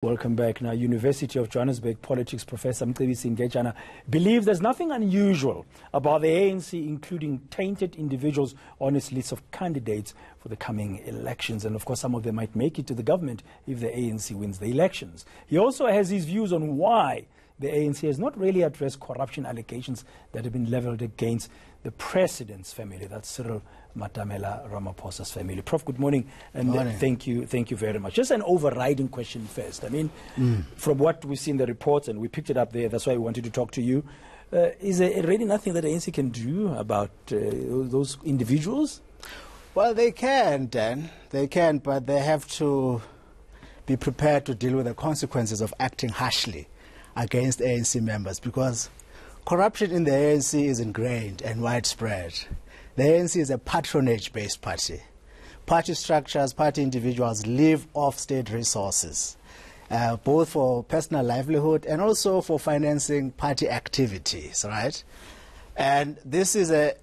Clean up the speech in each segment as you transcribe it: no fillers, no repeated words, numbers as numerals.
Welcome back. Now, University of Johannesburg politics professor Mcebisi Ndletyana believes there's nothing unusual about the ANC including tainted individuals on its list of candidates for the coming elections. And of course, some of them might make it to the government if the ANC wins the elections. He also has his views on why the ANC has not really addressed corruption allegations that have been leveled against the president's family, that's Cyril Matamela Ramaphosa's family. Prof, good morning, and thank you very much. Just an overriding question first. I mean, from what we see in the reports, and we picked it up there, that's why we wanted to talk to you, is there really nothing that the ANC can do about those individuals? Well, they can, Dan. They can, but they have to be prepared to deal with the consequences of acting harshly against ANC members, because corruption in the ANC is ingrained and widespread. The ANC is a patronage-based party. Party structures, party individuals live off state resources, both for personal livelihood and also for financing party activities, right? And this is a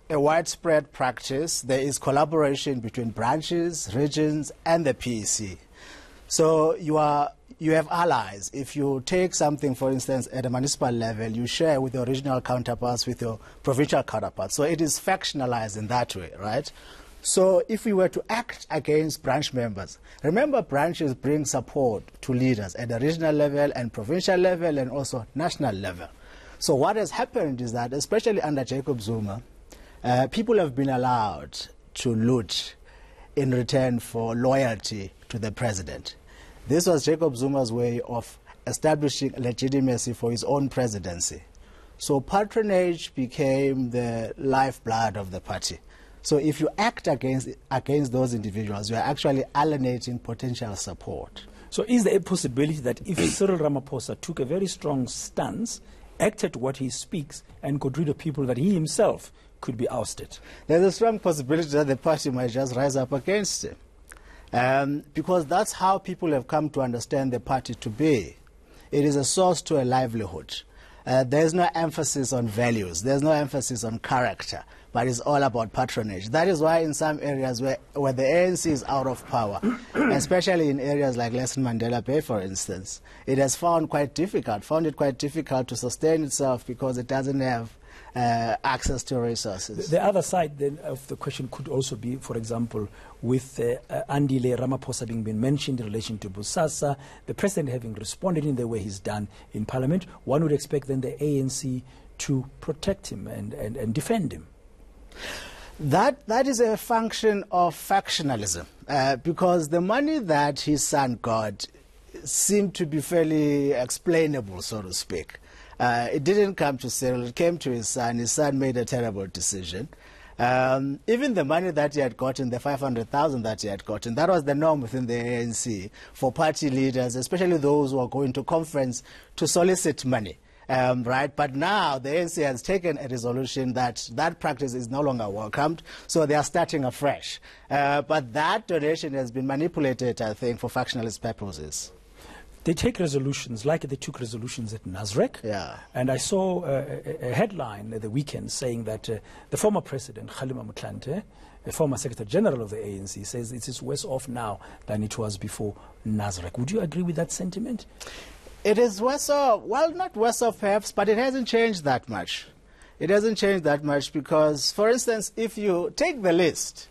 widespread practice. There is collaboration between branches, regions, and the PEC. So you have allies. If you take something, for instance, at a municipal level, you share with your regional counterparts, with your provincial counterparts. So it is factionalized in that way, right? So if we were to act against branch members, remember branches bring support to leaders at the regional level and provincial level and also national level. So what has happened is that, especially under Jacob Zuma, people have been allowed to loot in return for loyalty to the president. This was Jacob Zuma's way of establishing legitimacy for his own presidency. So patronage became the lifeblood of the party. So if you act against those individuals, you are actually alienating potential support. So is there a possibility that if Cyril Ramaphosa took a very strong stance, acted what he speaks, and got rid of people, that he himself could be ousted? There's a strong possibility that the party might just rise up against him. Because that's how people have come to understand the party to be. It is a source to a livelihood. There's no emphasis on values. There's no emphasis on character, but it's all about patronage. That is why in some areas where the ANC is out of power, especially in areas like Nelson Mandela Bay, for instance, it has found it quite difficult to sustain itself because it doesn't have access to resources. The other side then of the question could also be, for example, with Andile Ramaphosa being mentioned in relation to Bosasa, the president having responded in the way he's done in parliament, one would expect then the ANC to protect him and defend him. That is a function of factionalism, because the money that his son got seemed to be fairly explainable, so to speak. It didn't come to Cyril, it came to his son. His son made a terrible decision. Even the money that he had gotten, the 500,000 that he had gotten, that was the norm within the ANC for party leaders, especially those who are going to conference to solicit money. Right? But now the ANC has taken a resolution that that practice is no longer welcomed, so they are starting afresh. But that donation has been manipulated, I think, for factionalist purposes. They take resolutions, like they took resolutions at Nasrec. Yeah. And I saw a headline at the weekend saying that the former president, Kgalema Motlanthe, the former Secretary General of the ANC, says it is worse off now than it was before Nasrec. Would you agree with that sentiment? It is worse off. Well, not worse off perhaps, but it hasn't changed that much. It hasn't changed that much because, for instance, if you take the list,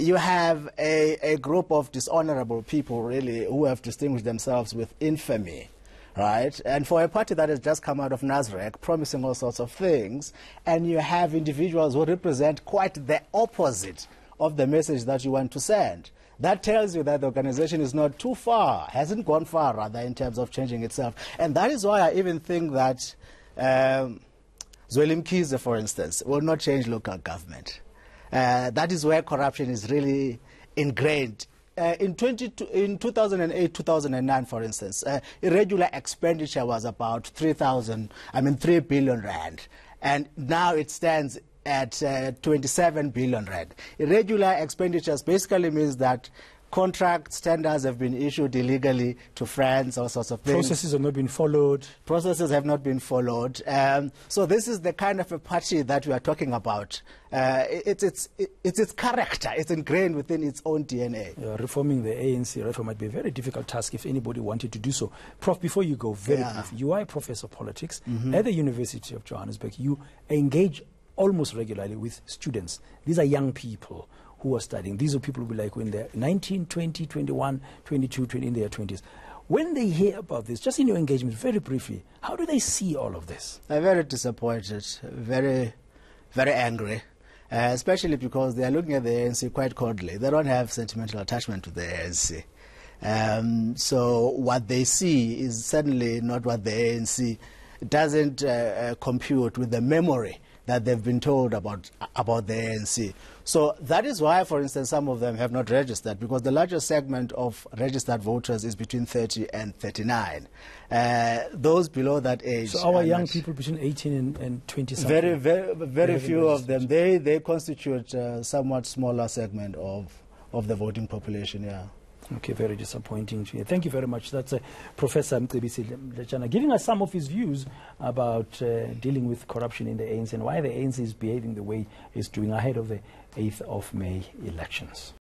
you have a group of dishonorable people, really, who have distinguished themselves with infamy, right? And for a party that has just come out of Nasrec, promising all sorts of things, and you have individuals who represent quite the opposite of the message that you want to send. That tells you that the organization is not too far, hasn't gone far, rather, in terms of changing itself. And that is why I even think that Zweli Mkhize, for instance, will not change local government. That is where corruption is really ingrained. In 2008-2009, for instance, irregular expenditure was about 3 billion rand, and now it stands at 27 billion rand. Irregular expenditures basically means that contracts, tenders have been issued illegally to friends, all sorts of things. Processes have not been followed. Processes have not been followed. So this is the kind of a party that we are talking about. It's its character. It's ingrained within its own DNA. Reforming the ANC reform might be a very difficult task if anybody wanted to do so. Prof, before you go, very brief, you are a professor of politics at the University of Johannesburg. You engage almost regularly with students. These are young people who are studying. These are people who be like when they're 19, 20, 21, 22, 20, in their 20s. When they hear about this, just in your engagement, very briefly, how do they see all of this? They're very disappointed, very, very angry, especially because they are looking at the ANC quite coldly. They don't have sentimental attachment to the ANC. So what they see is certainly not what the ANC doesn't compute with the memory that they've been told about the ANC. So that is why, for instance, some of them have not registered, because the largest segment of registered voters is between 30 and 39. Those below that age. So our young people between 18 and 20 something. Very few of them. They constitute a somewhat smaller segment of the voting population, yeah. Okay, very disappointing to hear. Thank you very much. That's Professor Mcebisi Ndletyana giving us some of his views about dealing with corruption in the ANC and why the ANC is behaving the way it's doing ahead of the 8th of May elections.